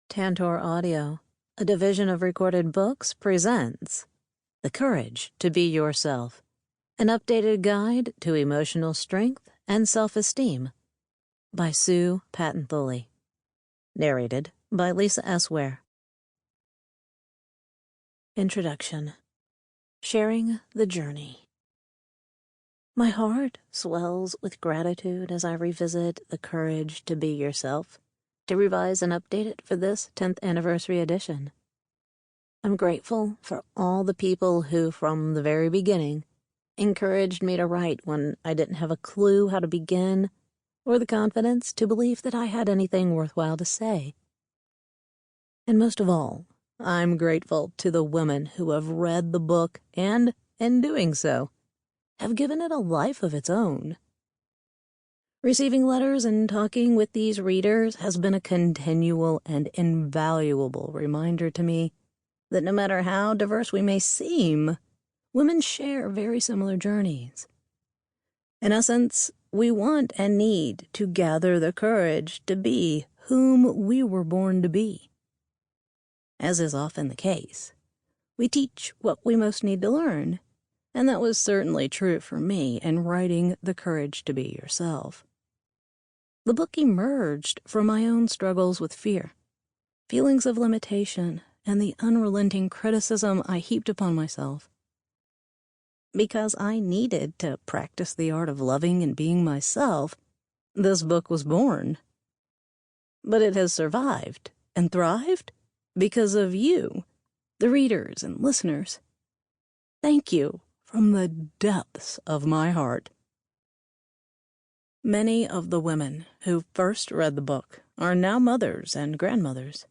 Tantor Audio, a division of Recorded Books, presents The Courage to Be Yourself, an updated guide to emotional strength and self-esteem by Patton Thoele. Narrated by Lisa S. Ware. Introduction. Sharing the Journey. My heart swells with gratitude as I revisit The Courage to Be Yourself, to revise and update it for this 10th anniversary edition. I'm grateful for all the people who, from the very beginning, encouraged me to write when I didn't have a clue how to begin or the confidence to believe that I had anything worthwhile to say. And most of all, I'm grateful to the women who have read the book and, in doing so, have given it a life of its own. Receiving letters and talking with these readers has been a continual and invaluable reminder to me that no matter how diverse we may seem, women share very similar journeys. In essence, we want and need to gather the courage to be whom we were born to be. As is often the case, we teach what we most need to learn, and that was certainly true for me in writing The Courage to Be Yourself. The book emerged from my own struggles with fear, feelings of limitation, and the unrelenting criticism I heaped upon myself. Because I needed to practice the art of loving and being myself, this book was born. But it has survived and thrived because of you, the readers and listeners. Thank you from the depths of my heart. Many of the women who first read the book are now mothers and grandmothers,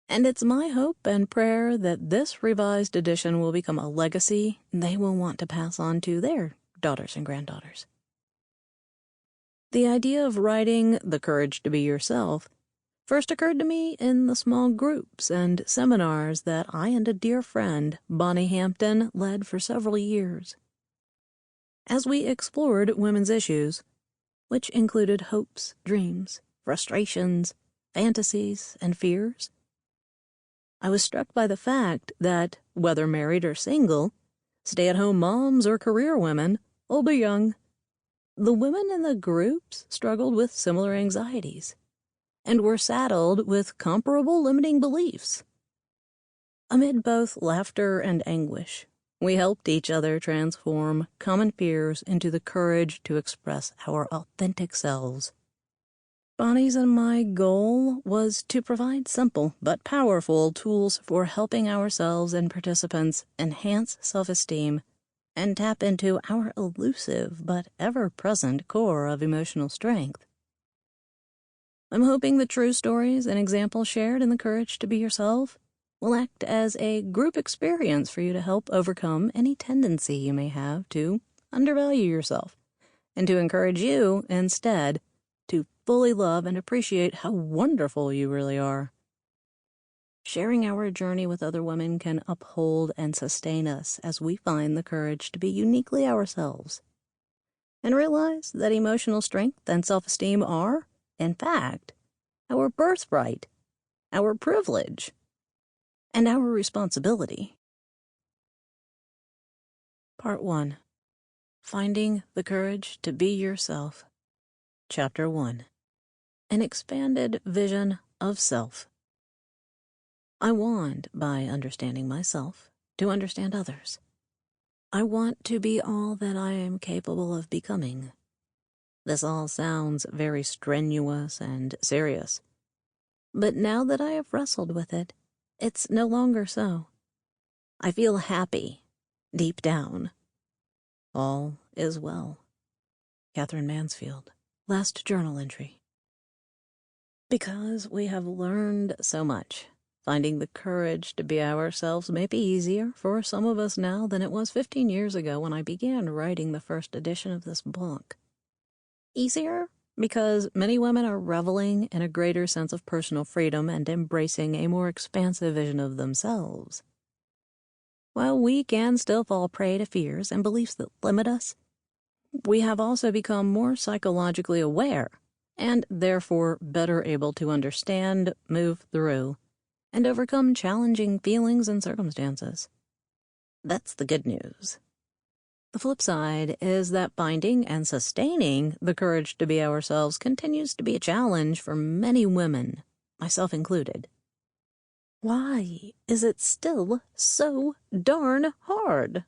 and it's my hope and prayer that this revised edition will become a legacy they will want to pass on to their daughters and granddaughters. The idea of writing The Courage to Be Yourself first occurred to me in the small groups and seminars that I and a dear friend, Bonnie Hampton, led for several years. As we explored women's issues, which included hopes, dreams, frustrations, fantasies, and fears, I was struck by the fact that, whether married or single, stay-at-home moms or career women, old or young, the women in the groups struggled with similar anxieties and were saddled with comparable limiting beliefs. Amid both laughter and anguish, we helped each other transform common fears into the courage to express our authentic selves. Bonnie's and my goal was to provide simple but powerful tools for helping ourselves and participants enhance self-esteem and tap into our elusive but ever-present core of emotional strength. I'm hoping the true stories and examples shared in The Courage to Be Yourself will act as a group experience for you to help overcome any tendency you may have to undervalue yourself, and to encourage you, instead, to fully love and appreciate how wonderful you really are. Sharing our journey with other women can uphold and sustain us as we find the courage to be uniquely ourselves, and realize that emotional strength and self-esteem are, in fact, our birthright, our privilege, and our responsibility. Part 1. Finding the Courage to Be Yourself. Chapter 1. An Expanded Vision of Self. I want, by understanding myself, to understand others. I want to be all that I am capable of becoming. This all sounds very strenuous and serious, but now that I have wrestled with it, it's no longer so. I feel happy, deep down. All is well. Catherine Mansfield. Last journal entry. Because we have learned so much, finding the courage to be ourselves may be easier for some of us now than it was 15 years ago when I began writing the first edition of this book. Easier because many women are reveling in a greater sense of personal freedom and embracing a more expansive vision of themselves. While we can still fall prey to fears and beliefs that limit us, we have also become more psychologically aware and therefore better able to understand, move through, and overcome challenging feelings and circumstances. That's the good news. The flip side is that finding and sustaining the courage to be ourselves continues to be a challenge for many women, myself included. Why is it still so darn hard?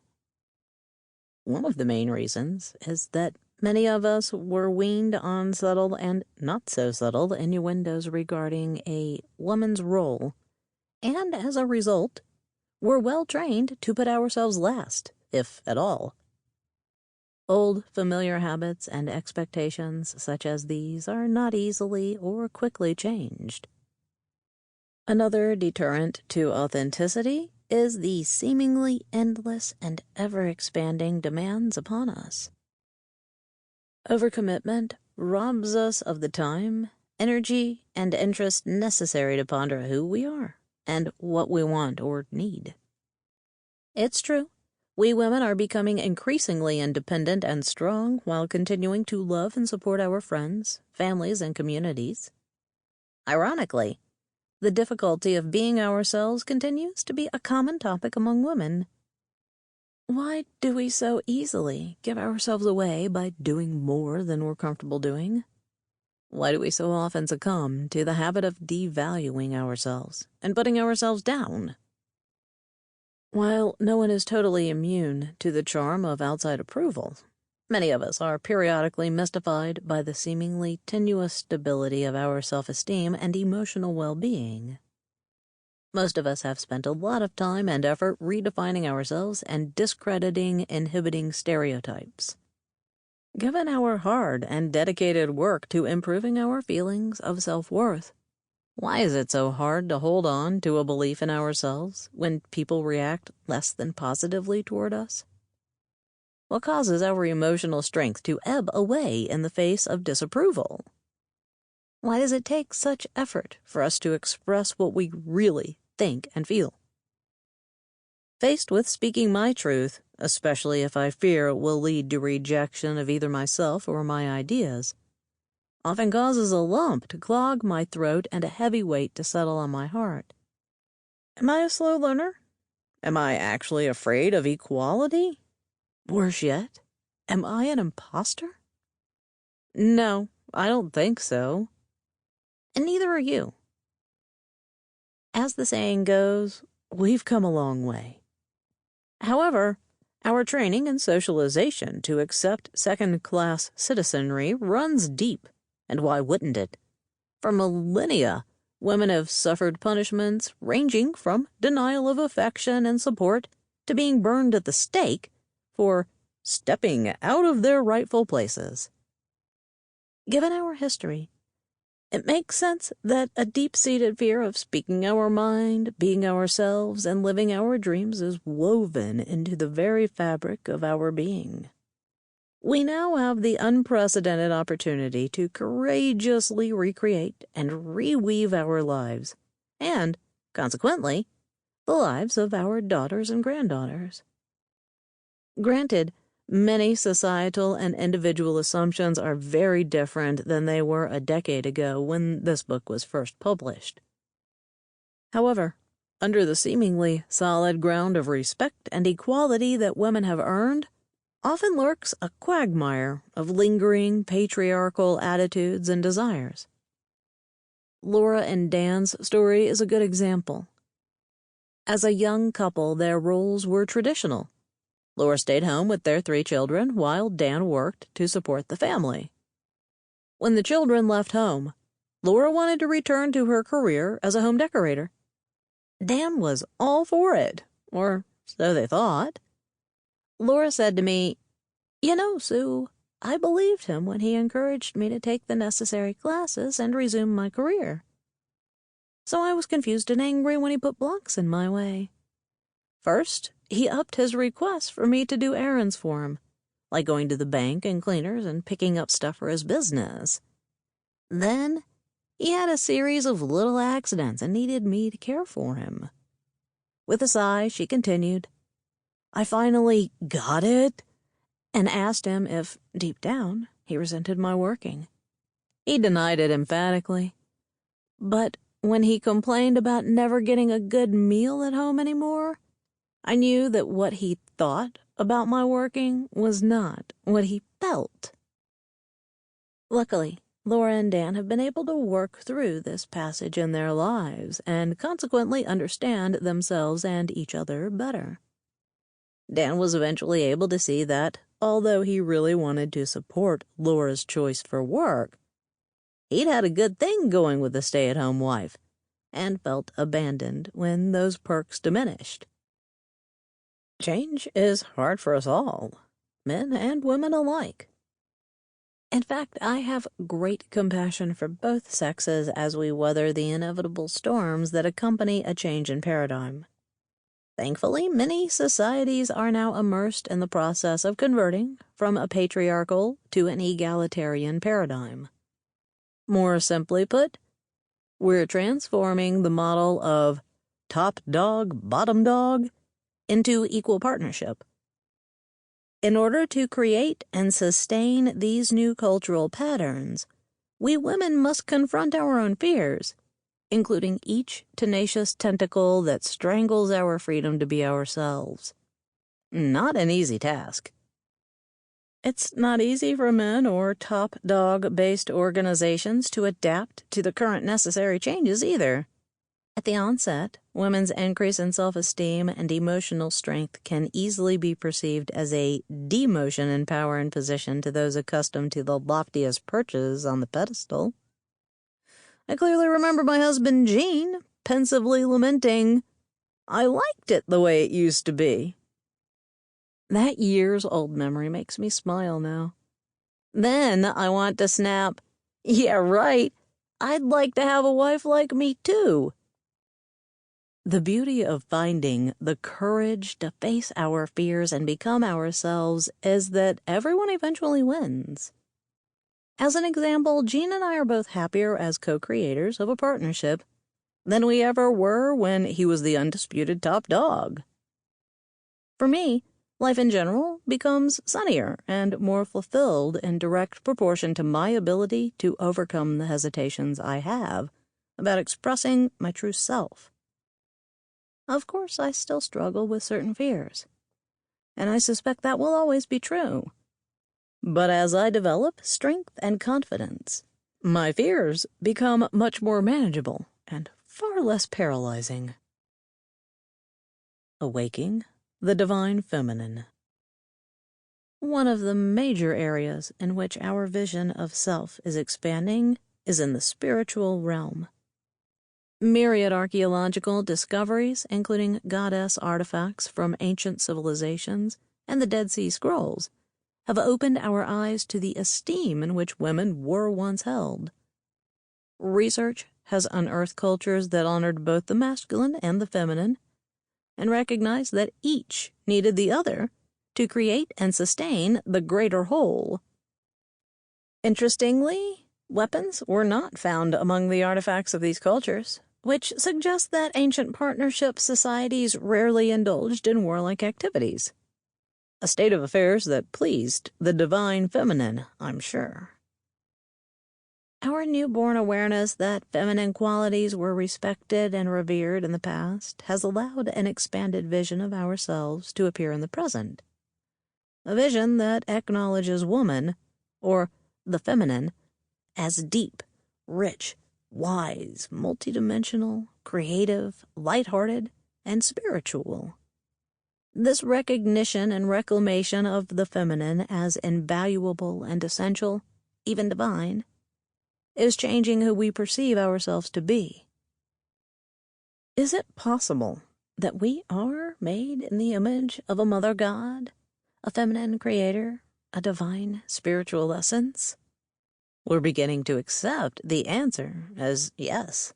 One of the main reasons is that many of us were weaned on subtle and not so subtle innuendos regarding a woman's role, and as a result, we're well trained to put ourselves last, if at all. Old familiar habits and expectations such as these are not easily or quickly changed. Another deterrent to authenticity is the seemingly endless and ever-expanding demands upon us. Overcommitment robs us of the time, energy, and interest necessary to ponder who we are and what we want or need. It's true, we women are becoming increasingly independent and strong while continuing to love and support our friends, families, and communities. Ironically, the difficulty of being ourselves continues to be a common topic among women. Why do we so easily give ourselves away by doing more than we're comfortable doing? Why do we so often succumb to the habit of devaluing ourselves and putting ourselves down? While no one is totally immune to the charm of outside approval, many of us are periodically mystified by the seemingly tenuous stability of our self-esteem and emotional well-being. Most of us have spent a lot of time and effort redefining ourselves and discrediting inhibiting stereotypes. Given our hard and dedicated work to improving our feelings of self-worth, why is it so hard to hold on to a belief in ourselves when people react less than positively toward us? What causes our emotional strength to ebb away in the face of disapproval? Why does it take such effort for us to express what we really think and feel? Faced with speaking my truth, especially if I fear it will lead to rejection of either myself or my ideas, often causes a lump to clog my throat and a heavy weight to settle on my heart. Am I a slow learner? Am I actually afraid of equality? Worse yet, am I an imposter? No, I don't think so. And neither are you. As the saying goes, we've come a long way. However, our training and socialization to accept second-class citizenry runs deep, and why wouldn't it? For millennia, women have suffered punishments ranging from denial of affection and support to being burned at the stake for stepping out of their rightful places. Given our history, it makes sense that a deep-seated fear of speaking our mind, being ourselves, and living our dreams is woven into the very fabric of our being. We now have the unprecedented opportunity to courageously recreate and reweave our lives, and, consequently, the lives of our daughters and granddaughters. Granted, many societal and individual assumptions are very different than they were a decade ago when this book was first published. However, under the seemingly solid ground of respect and equality that women have earned, often lurks a quagmire of lingering patriarchal attitudes and desires. Laura and Dan's story is a good example. As a young couple, their roles were traditional. Laura stayed home with their 3 children while Dan worked to support the family. When the children left home, Laura wanted to return to her career as a home decorator. Dan was all for it, or so they thought. Laura said to me, "You know, Sue, I believed him when he encouraged me to take the necessary classes and resume my career. So I was confused and angry when he put blocks in my way. First, he upped his requests for me to do errands for him, like going to the bank and cleaners and picking up stuff for his business. Then, he had a series of little accidents and needed me to care for him." With a sigh, she continued, "I finally got it and asked him if, deep down, he resented my working. He denied it emphatically. But when he complained about never getting a good meal at home anymore, I knew that what he thought about my working was not what he felt. Luckily, Laura and Dan have been able to work through this passage in their lives and consequently understand themselves and each other better. Dan was eventually able to see that, although he really wanted to support Laura's choice for work, he'd had a good thing going with the stay-at-home wife and felt abandoned when those perks diminished. Change is hard for us all, men and women alike. In fact, I have great compassion for both sexes as we weather the inevitable storms that accompany a change in paradigm. Thankfully, many societies are now immersed in the process of converting from a patriarchal to an egalitarian paradigm. More simply put, we're transforming the model of top dog, bottom dog into equal partnership. In order to create and sustain these new cultural patterns, we women must confront our own fears, including each tenacious tentacle that strangles our freedom to be ourselves. Not an easy task. It's not easy for men or top-dog-based organizations to adapt to the current necessary changes either. At the onset, women's increase in self-esteem and emotional strength can easily be perceived as a demotion in power and position to those accustomed to the loftiest perches on the pedestal. I clearly remember my husband Gene pensively lamenting, "I liked it the way it used to be." That years-old memory makes me smile now. Then I want to snap, "Yeah, right, I'd like to have a wife like me too." The beauty of finding the courage to face our fears and become ourselves is that everyone eventually wins. As an example, Gene and I are both happier as co-creators of a partnership than we ever were when he was the undisputed top dog. For me, life in general becomes sunnier and more fulfilled in direct proportion to my ability to overcome the hesitations I have about expressing my true self. Of course, I still struggle with certain fears, and I suspect that will always be true. But as I develop strength and confidence, my fears become much more manageable and far less paralyzing. Awaking the Divine Feminine. One of the major areas in which our vision of self is expanding is in the spiritual realm. Myriad archaeological discoveries, including goddess artifacts from ancient civilizations and the Dead Sea Scrolls, have opened our eyes to the esteem in which women were once held. Research has unearthed cultures that honored both the masculine and the feminine, and recognized that each needed the other to create and sustain the greater whole. Interestingly, weapons were not found among the artifacts of these cultures, which suggests that ancient partnership societies rarely indulged in warlike activities. A state of affairs that pleased the divine feminine, I'm sure. Our newborn awareness that feminine qualities were respected and revered in the past has allowed an expanded vision of ourselves to appear in the present. A vision that acknowledges woman, or the feminine, as deep, rich, wise, multidimensional, creative, lighthearted, and spiritual. This recognition and reclamation of the feminine as invaluable and essential, even divine, is changing who we perceive ourselves to be. Is it possible that we are made in the image of a mother god, a feminine creator, a divine spiritual essence? We're beginning to accept the answer as yes.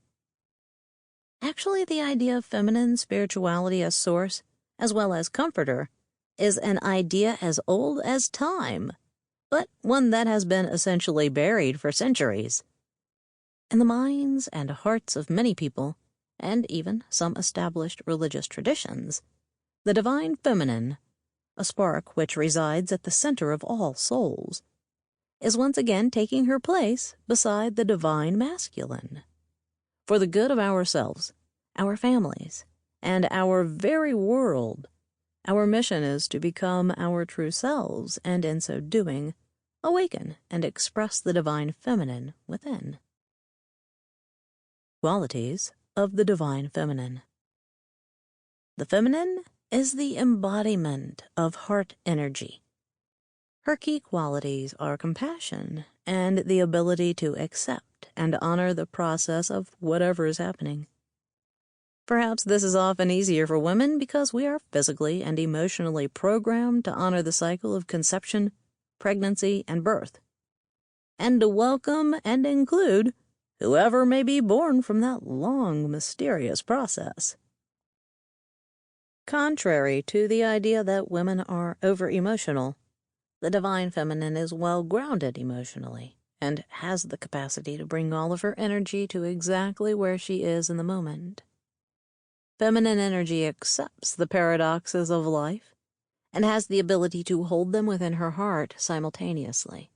Actually, the idea of feminine spirituality as source, as well as comforter, is an idea as old as time, but one that has been essentially buried for centuries. In the minds and hearts of many people, and even some established religious traditions, the divine feminine, a spark which resides at the center of all souls, is once again taking her place beside the divine masculine. for the good of ourselves, our families, and our very world. Our mission is to become our true selves, and in so doing, awaken and express the divine feminine within. Qualities of the divine feminine. The feminine is the embodiment of heart energy. Her key qualities are compassion and the ability to accept and honor the process of whatever is happening. Perhaps this is often easier for women because we are physically and emotionally programmed to honor the cycle of conception, pregnancy, and birth, and to welcome and include whoever may be born from that long, mysterious process. Contrary to the idea that women are over-emotional, the divine feminine is well-grounded emotionally and has the capacity to bring all of her energy to exactly where she is in the moment. Feminine energy accepts the paradoxes of life and has the ability to hold them within her heart simultaneously.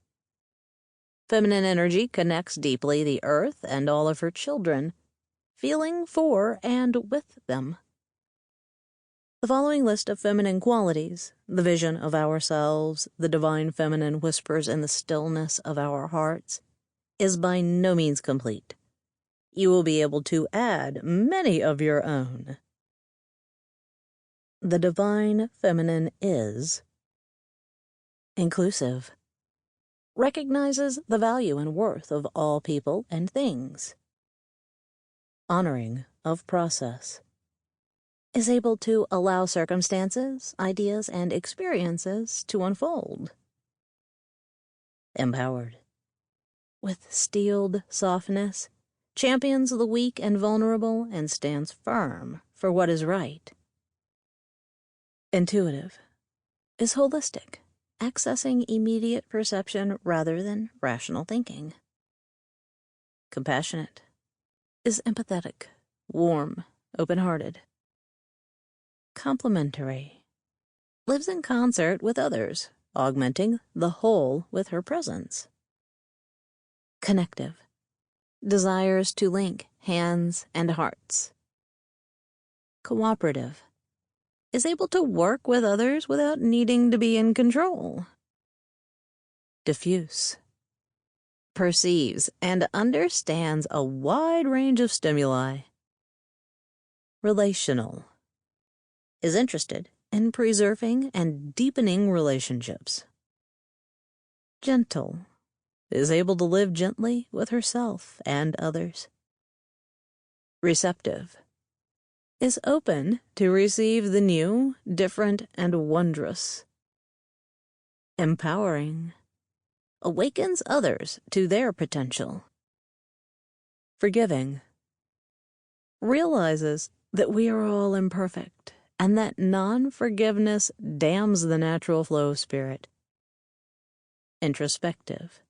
Feminine energy connects deeply the earth and all of her children, feeling for and with them. The following list of feminine qualities, the vision of ourselves, the divine feminine whispers in the stillness of our hearts, is by no means complete. You will be able to add many of your own. The divine feminine is inclusive, recognizes the value and worth of all people and things, honoring of process, is able to allow circumstances, ideas, and experiences to unfold, empowered, with steeled softness, champions the weak and vulnerable and stands firm for what is right. Intuitive, is holistic, accessing immediate perception rather than rational thinking. Compassionate, is empathetic, warm, open-hearted. Complementary, lives in concert with others, augmenting the whole with her presence. Connective, desires to link hands and hearts. Cooperative, is able to work with others without needing to be in control. Diffuse, perceives and understands a wide range of stimuli. Relational, is interested in preserving and deepening relationships. Gentle, is able to live gently with herself and others. Receptive, is open to receive the new, different, and wondrous. Empowering, awakens others to their potential. Forgiving, realizes that we are all imperfect and that non-forgiveness dams the natural flow of spirit. Introspective,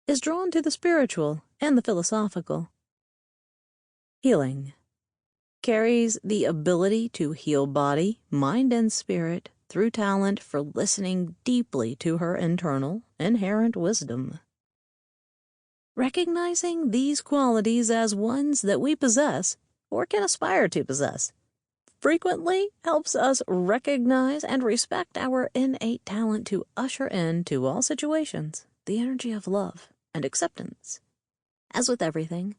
is drawn to the spiritual and the philosophical. Healing, carries the ability to heal body, mind, and spirit through talent for listening deeply to her internal, inherent wisdom. Recognizing these qualities as ones that we possess or can aspire to possess frequently helps us recognize and respect our innate talent to usher into all situations the energy of love and acceptance. As with everything,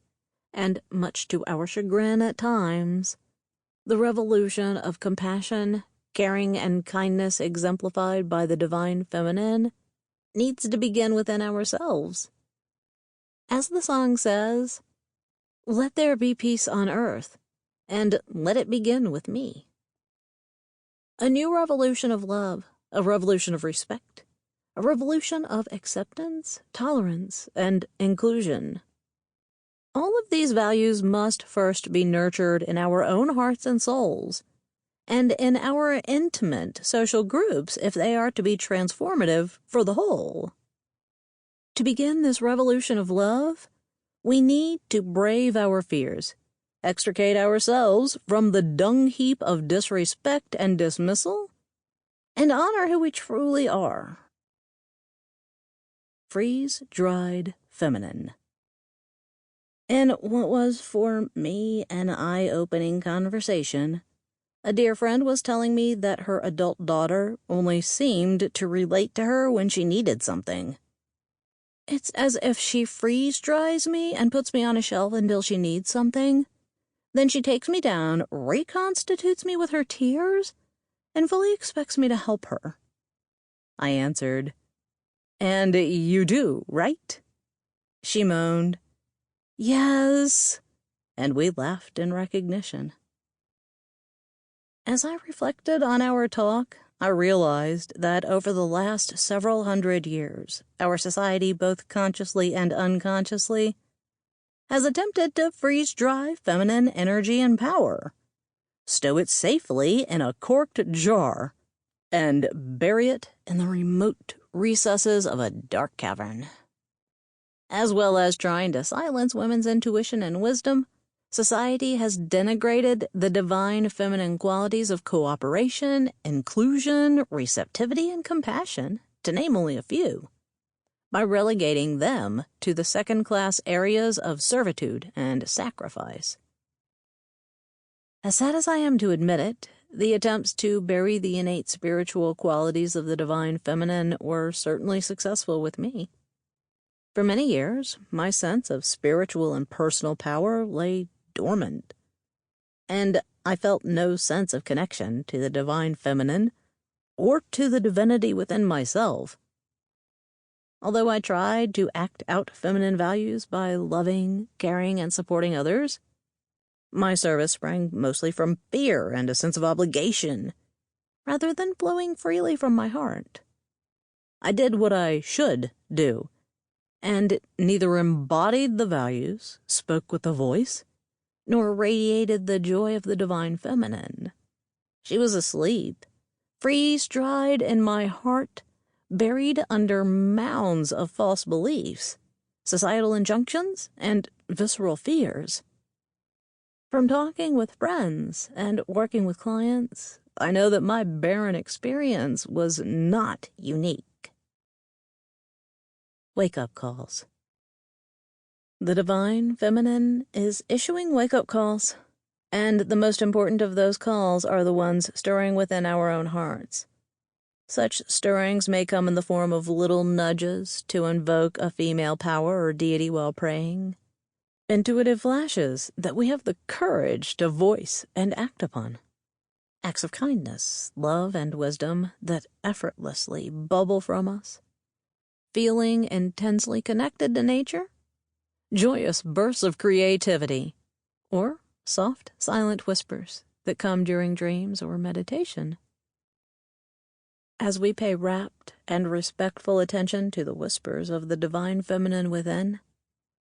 and much to our chagrin at times, the revolution of compassion, caring, and kindness exemplified by the divine feminine needs to begin within ourselves. As the song says, "Let there be peace on earth, and let it begin with me." A new revolution of love, a revolution of respect, a revolution of acceptance, tolerance, and inclusion. All of these values must first be nurtured in our own hearts and souls, and in our intimate social groups if they are to be transformative for the whole. To begin this revolution of love, we need to brave our fears, extricate ourselves from the dung heap of disrespect and dismissal, and honor who we truly are. Freeze-dried feminine. In what was for me an eye-opening conversation, a dear friend was telling me that her adult daughter only seemed to relate to her when she needed something. It's as if she freeze-dries me and puts me on a shelf until she needs something. Then she takes me down, reconstitutes me with her tears, and fully expects me to help her. I answered, "And you do, right?" She moaned, "Yes," and we laughed in recognition. As I reflected on our talk, I realized that over the last several hundred years, our society, both consciously and unconsciously, has attempted to freeze-dry feminine energy and power, stow it safely in a corked jar, and bury it in the remote recesses of a dark cavern. As well as trying to silence women's intuition and wisdom, society has denigrated the divine feminine qualities of cooperation, inclusion, receptivity, and compassion, to name only a few, by relegating them to the second-class areas of servitude and sacrifice. As sad as I am to admit it, the attempts to bury the innate spiritual qualities of the divine feminine were certainly successful with me. For many years, my sense of spiritual and personal power lay dormant, and I felt no sense of connection to the divine feminine or to the divinity within myself. Although I tried to act out feminine values by loving, caring, and supporting others, my service sprang mostly from fear and a sense of obligation, rather than flowing freely from my heart. I did what I should do, and neither embodied the values, spoke with the voice, nor radiated the joy of the divine feminine. She was asleep, freeze-dried in my heart, buried under mounds of false beliefs, societal injunctions, and visceral fears. From talking with friends and working with clients, I know that my barren experience was not unique. Wake-up calls. The divine feminine is issuing wake-up calls, and the most important of those calls are the ones stirring within our own hearts. Such stirrings may come in the form of little nudges to invoke a female power or deity while praying, intuitive flashes that we have the courage to voice and act upon, acts of kindness, love, and wisdom that effortlessly bubble from us, feeling intensely connected to nature, joyous bursts of creativity, or soft, silent whispers that come during dreams or meditation. As we pay rapt and respectful attention to the whispers of the divine feminine within,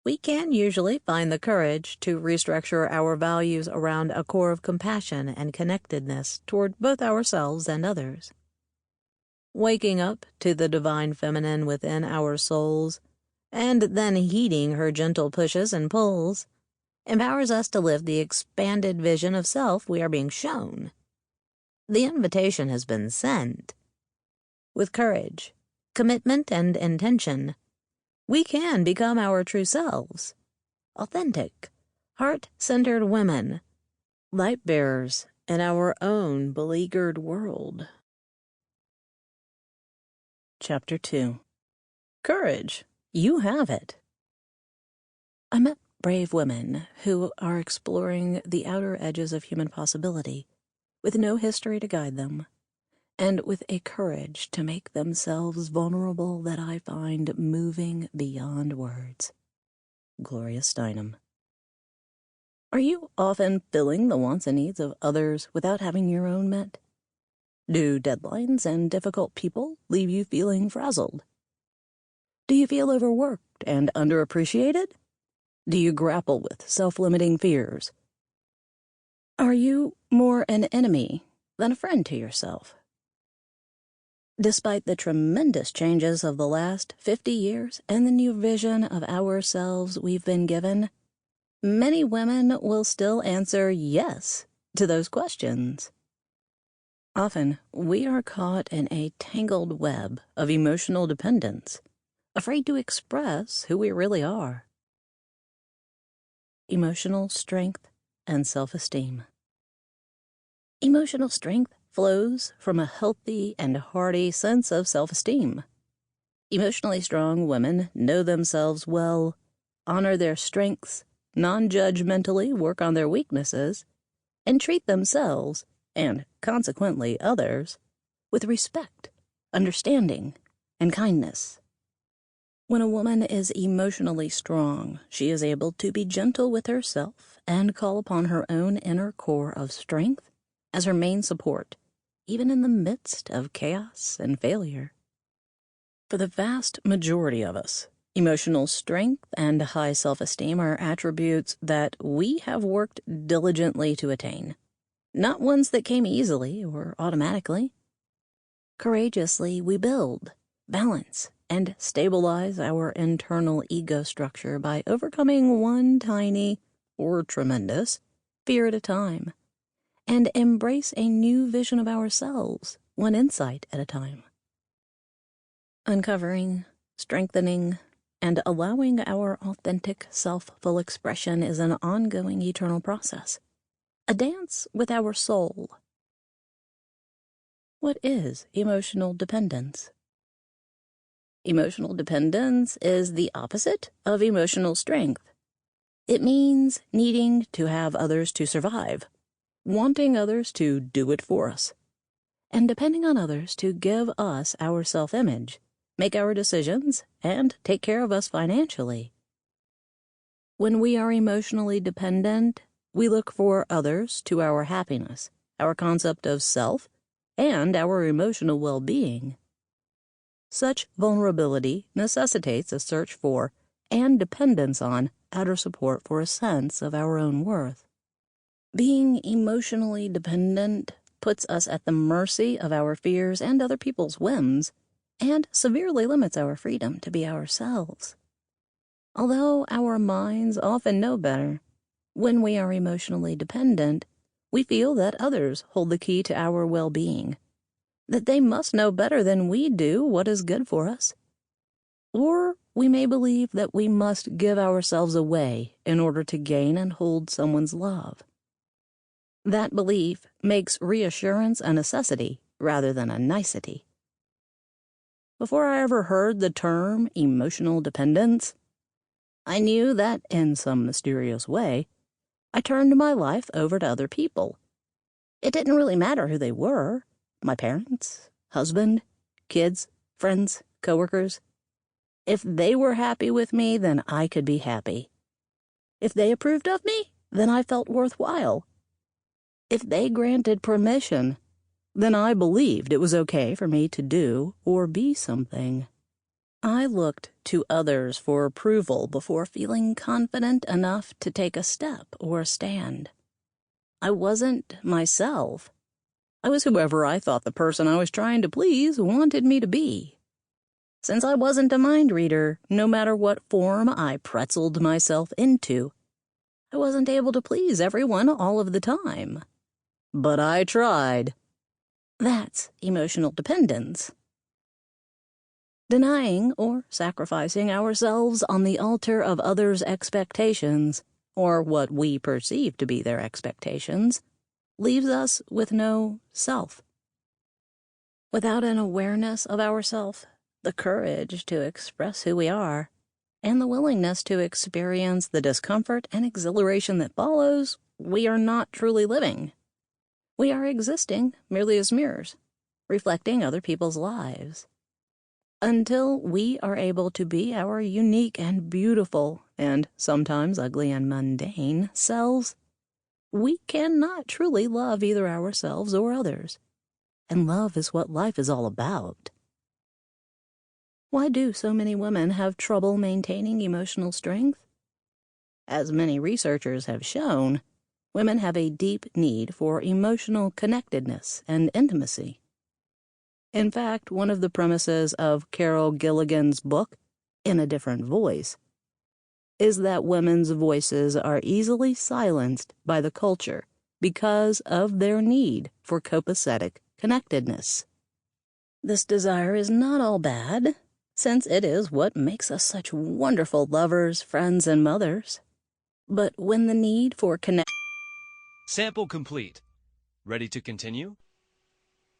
we can usually find the courage to restructure our values around a core of compassion and connectedness toward both ourselves and others. Waking up to the divine feminine within our souls, and then heeding her gentle pushes and pulls, empowers us to live the expanded vision of self we are being shown. The invitation has been sent. With courage, commitment, and intention, we can become our true selves, authentic, heart-centered women, light-bearers in our own beleaguered world. Chapter 2. Courage. You have it. I met brave women who are exploring the outer edges of human possibility, with no history to guide them, and with a courage to make themselves vulnerable that I find moving beyond words. Gloria Steinem. Are you often filling the wants and needs of others without having your own met? Do deadlines and difficult people leave you feeling frazzled? Do you feel overworked and underappreciated? Do you grapple with self-limiting fears? Are you more an enemy than a friend to yourself? Despite the tremendous changes of the last 50 years and the new vision of ourselves we've been given, many women will still answer yes to those questions. Often, we are caught in a tangled web of emotional dependence, afraid to express who we really are. emotional strength and self-esteem. Emotional strength flows from a healthy and hearty sense of self-esteem. Emotionally strong women know themselves well, honor their strengths, non-judgmentally work on their weaknesses, and treat themselves, and consequently others, with respect, understanding, and kindness. When a woman is emotionally strong, she is able to be gentle with herself and call upon her own inner core of strength as her main support, even in the midst of chaos and failure. For the vast majority of us, emotional strength and high self-esteem are attributes that we have worked diligently to attain, not ones that came easily or automatically. Courageously, we build, balance, and stabilize our internal ego structure by overcoming one tiny, or tremendous, fear at a time, and embrace a new vision of ourselves, one insight at a time. Uncovering, strengthening, and allowing our authentic self-full expression is an ongoing eternal process, a dance with our soul. What is emotional dependence? Emotional dependence is the opposite of emotional strength. It means needing to have others to survive, wanting others to do it for us, and depending on others to give us our self-image, make our decisions, and take care of us financially. When we are emotionally dependent, we look for others to our happiness, our concept of self, and our emotional well-being. Such vulnerability necessitates a search for and dependence on outer support for a sense of our own worth. Being emotionally dependent puts us at the mercy of our fears and other people's whims, and severely limits our freedom to be ourselves. Although our minds often know better, when we are emotionally dependent, we feel that others hold the key to our well-being, that they must know better than we do what is good for us. Or we may believe that we must give ourselves away in order to gain and hold someone's love. That belief makes reassurance a necessity rather than a nicety. Before I ever heard the term emotional dependence, I knew that in some mysterious way, I turned my life over to other people. It didn't really matter who they were, my parents, husband, kids, friends, coworkers. If they were happy with me, then I could be happy. If they approved of me, then I felt worthwhile. If they granted permission, then I believed it was okay for me to do or be something. I looked to others for approval before feeling confident enough to take a step or a stand. I wasn't myself. I was whoever I thought the person I was trying to please wanted me to be. Since I wasn't a mind reader, no matter what form I pretzeled myself into, I wasn't able to please everyone all of the time. But I tried. That's emotional dependence. Denying or sacrificing ourselves on the altar of others' expectations, or what we perceive to be their expectations, leaves us with no self. Without an awareness of ourself, the courage to express who we are, and the willingness to experience the discomfort and exhilaration that follows, we are not truly living. We are existing merely as mirrors, reflecting other people's lives. Until we are able to be our unique and beautiful, and sometimes ugly and mundane, selves, we cannot truly love either ourselves or others. And love is what life is all about. Why do so many women have trouble maintaining emotional strength? As many researchers have shown, women have a deep need for emotional connectedness and intimacy. In fact, one of the premises of Carol Gilligan's book, In a Different Voice, is that women's voices are easily silenced by the culture because of their need for copacetic connectedness. This desire is not all bad, since it is what makes us such wonderful lovers, friends, and mothers. But when the need for connection... Sample complete. Ready to continue?